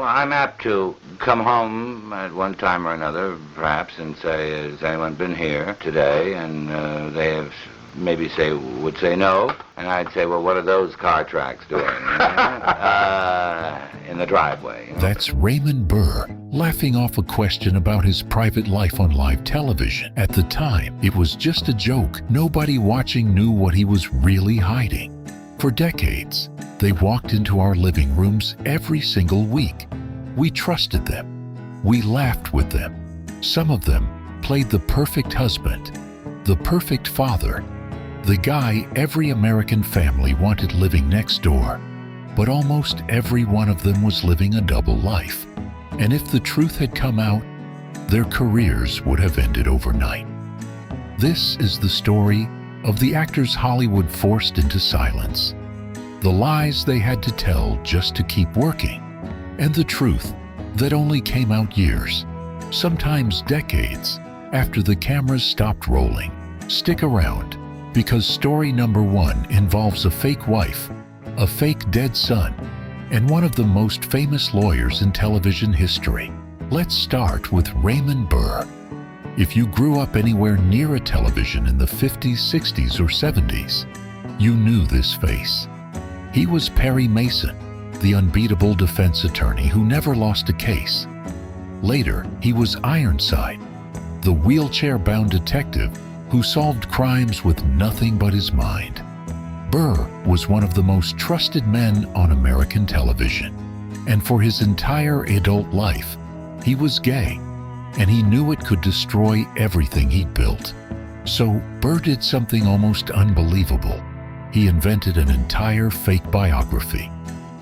Well, I'm apt to come home at one time or another, perhaps, and say, "Has anyone been here today?" And they have would say no, and I'd say, "Well, what are those car tracks doing in the driveway?" You know? That's Raymond Burr, laughing off a question about his private life on live television. At the time, it was just a joke. Nobody watching knew what he was really hiding. For decades, they walked into our living rooms every single week. We trusted them. We laughed with them. Some of them played the perfect husband, the perfect father, the guy every American family wanted living next door. But almost every one of them was living a double life. And if the truth had come out, their careers would have ended overnight. This is the story of the actors Hollywood forced into silence, the lies they had to tell just to keep working, and the truth that only came out years, sometimes decades, after the cameras stopped rolling. Stick around, because story number one involves a fake wife, a fake dead son, and one of the most famous lawyers in television history. Let's start with Raymond Burr. If you grew up anywhere near a television in the 50s, 60s, or 70s, you knew this face. He was Perry Mason, the unbeatable defense attorney who never lost a case. Later, he was Ironside, the wheelchair-bound detective who solved crimes with nothing but his mind. Burr was one of the most trusted men on American television, and for his entire adult life, he was gay, and he knew it could destroy everything he'd built. So Burr did something almost unbelievable. He invented an entire fake biography.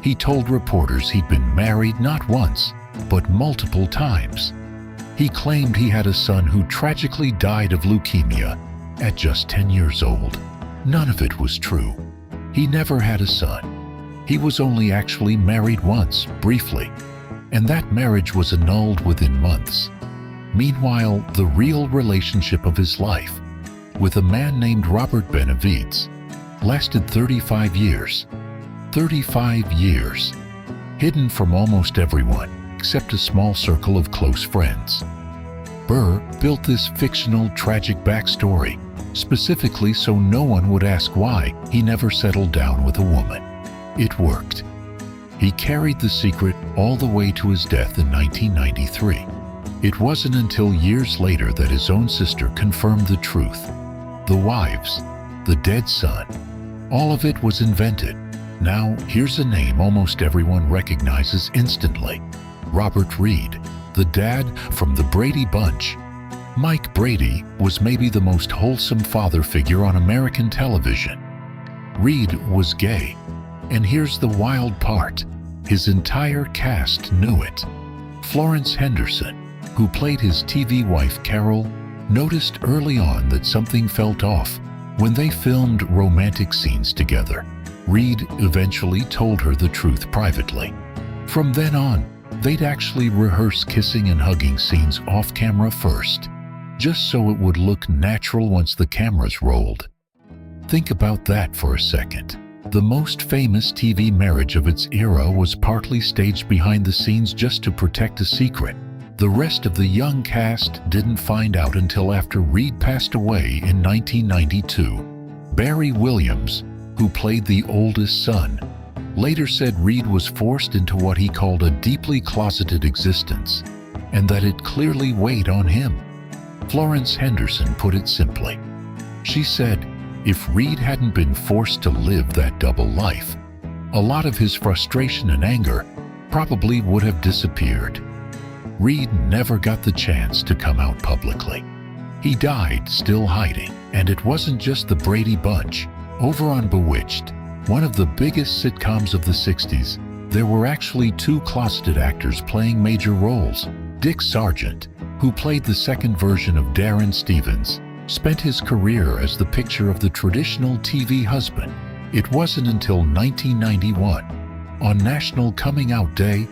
He told reporters he'd been married not once, but multiple times. He claimed he had a son who tragically died of leukemia at just 10 years old. None of it was true. He never had a son. He was only actually married once, briefly, and that marriage was annulled within months. Meanwhile, the real relationship of his life, with a man named Robert Benavides, lasted 35 years. 35 years, hidden from almost everyone except a small circle of close friends. Burr built this fictional, tragic backstory specifically so no one would ask why he never settled down with a woman. It worked. He carried the secret all the way to his death in 1993. It wasn't until years later that his own sister confirmed the truth. The wives, the dead son, all of it was invented. Now, here's a name almost everyone recognizes instantly. Robert Reed, the dad from the Brady Bunch. Mike Brady was maybe the most wholesome father figure on American television. Reed was gay, and here's the wild part. His entire cast knew it. Florence Henderson, who played his TV wife Carol, noticed early on that something felt off when they filmed romantic scenes together. Reed eventually told her the truth privately. From then on, they'd actually rehearse kissing and hugging scenes off camera first, just so it would look natural once the cameras rolled. Think about that for a second. The most famous TV marriage of its era was partly staged behind the scenes just to protect a secret. The rest of the young cast didn't find out until after Reed passed away in 1992. Barry Williams, who played the oldest son, later said Reed was forced into what he called a deeply closeted existence, and that it clearly weighed on him. Florence Henderson put it simply. She said, if Reed hadn't been forced to live that double life, a lot of his frustration and anger probably would have disappeared. Reed never got the chance to come out publicly. He died still hiding, and it wasn't just the Brady Bunch. Over on Bewitched, one of the biggest sitcoms of the 60s, there were actually two closeted actors playing major roles. Dick Sargent, who played the second version of Darren Stevens, spent his career as the picture of the traditional TV husband. It wasn't until 1991, on National Coming Out Day,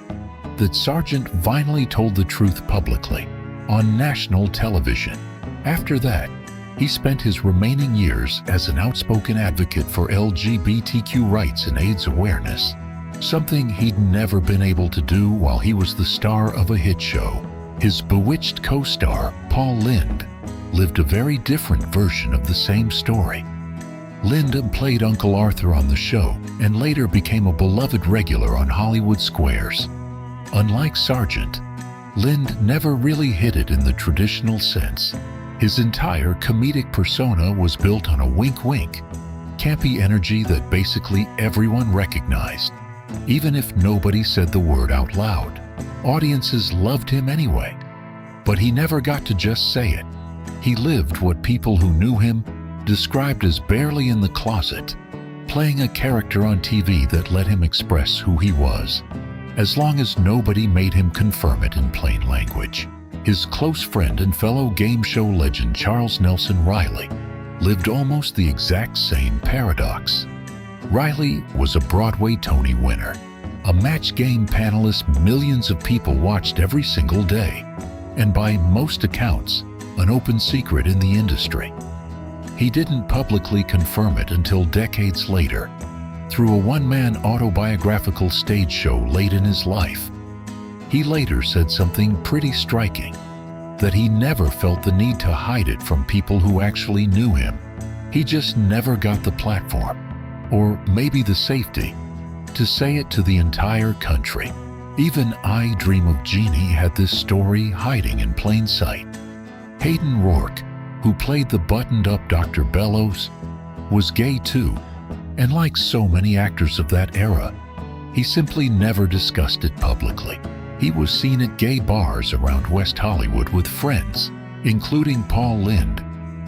that Sargent finally told the truth publicly, on national television. After that, he spent his remaining years as an outspoken advocate for LGBTQ rights and AIDS awareness. something he'd never been able to do while he was the star of a hit show. His bewitched co-star, Paul Lynde, lived a very different version of the same story. Lynde played Uncle Arthur on the show and later became a beloved regular on Hollywood squares. Unlike Sargent, Lynde never really hit it in the traditional sense. His entire comedic persona was built on a wink-wink, campy energy that basically everyone recognized. Even if nobody said the word out loud, audiences loved him anyway. But he never got to just say it. He lived what people who knew him described as barely in the closet, playing a character on TV that let him express who he was, as long as nobody made him confirm it in plain language. His close friend and fellow game show legend Charles Nelson Riley lived almost the exact same paradox. Riley was a Broadway Tony winner, a match game panelist millions of people watched every single day, and by most accounts, an open secret in the industry. He didn't publicly confirm it until decades later, through a one-man autobiographical stage show late in his life. He later said something pretty striking, that he never felt the need to hide it from people who actually knew him. He just never got the platform, or maybe the safety, to say it to the entire country. Even I Dream of Jeannie had this story hiding in plain sight. Hayden Rourke, who played the buttoned-up Dr. Bellows, was gay too, and like so many actors of that era, he simply never discussed it publicly. He was seen at gay bars around West Hollywood with friends, including Paul Lynde,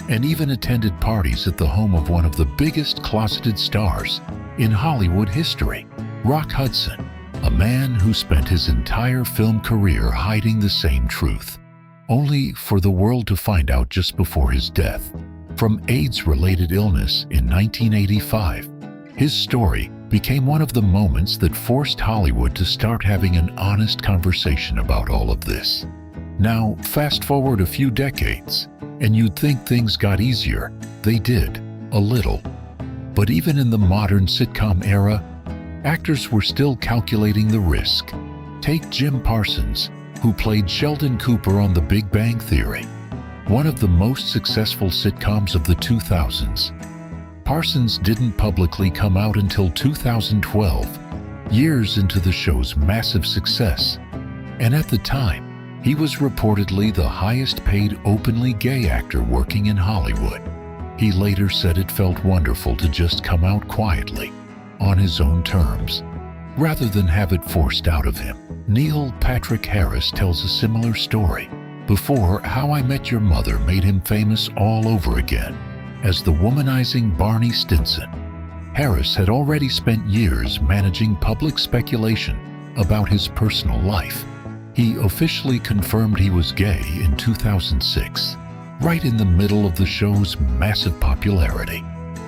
and even attended parties at the home of one of the biggest closeted stars in Hollywood history, Rock Hudson, a man who spent his entire film career hiding the same truth, only for the world to find out just before his death from AIDS-related illness in 1985. His story became one of the moments that forced Hollywood to start having an honest conversation about all of this. Now, fast forward a few decades, and you'd think things got easier. They did, a little. But even in the modern sitcom era, actors were still calculating the risk. Take Jim Parsons, who played Sheldon Cooper on The Big Bang Theory, one of the most successful sitcoms of the 2000s. Parsons didn't publicly come out until 2012, years into the show's massive success, and at the time, he was reportedly the highest-paid openly gay actor working in Hollywood. He later said it felt wonderful to just come out quietly, on his own terms, rather than have it forced out of him. Neil Patrick Harris tells a similar story. Before How I Met Your Mother made him famous all over again as the womanizing Barney Stinson, Harris had already spent years managing public speculation about his personal life. He officially confirmed he was gay in 2006, right in the middle of the show's massive popularity,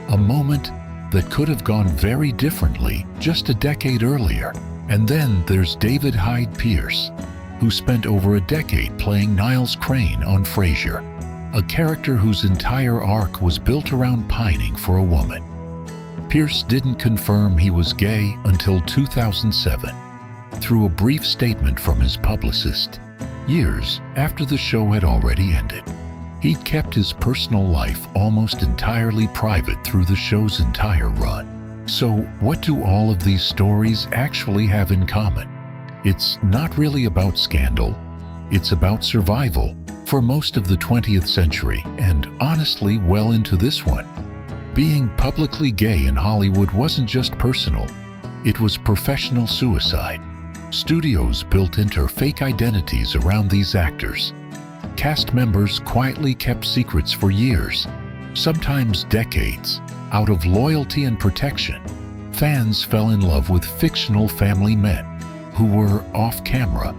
a moment that could have gone very differently just a decade earlier. And then there's David Hyde Pierce, who spent over a decade playing Niles Crane on Frasier, a character whose entire arc was built around pining for a woman. Pierce didn't confirm he was gay until 2007, through a brief statement from his publicist, years after the show had already ended. He'd kept his personal life almost entirely private through the show's entire run. So what do all of these stories actually have in common? It's not really about scandal. It's about survival for most of the 20th century and honestly well into this one. Being publicly gay in Hollywood wasn't just personal. It was professional suicide. Studios built into fake identities around these actors. Cast members quietly kept secrets for years, sometimes decades. Out of loyalty and protection, fans fell in love with fictional family men who were off camera,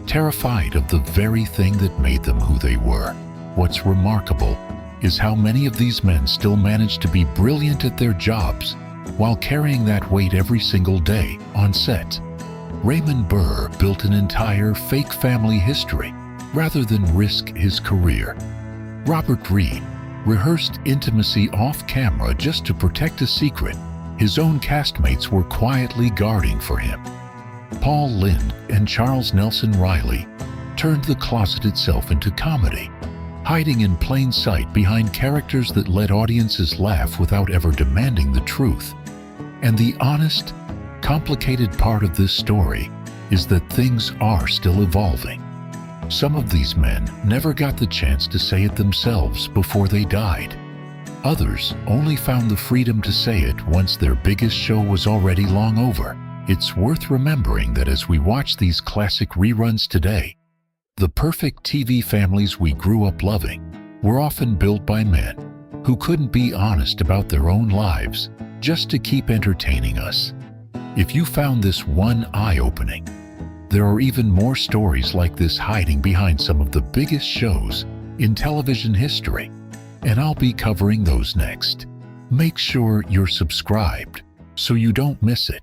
terrified of the very thing that made them who they were. What's remarkable is how many of these men still manage to be brilliant at their jobs while carrying that weight every single day on set. Raymond Burr built an entire fake family history rather than risk his career. Robert Reed rehearsed intimacy off camera just to protect a secret His own castmates were quietly guarding for him. Paul Lynde and Charles Nelson Riley turned the closet itself into comedy, hiding in plain sight behind characters that let audiences laugh without ever demanding the truth. And the honest, complicated part of this story is that things are still evolving. Some of these men never got the chance to say it themselves before they died. Others only found the freedom to say it once their biggest show was already long over. It's worth remembering that as we watch these classic reruns today, the perfect TV families we grew up loving were often built by men who couldn't be honest about their own lives just to keep entertaining us. If you found this one eye-opening, there are even more stories like this hiding behind some of the biggest shows in television history, and I'll be covering those next. Make sure you're subscribed so you don't miss it.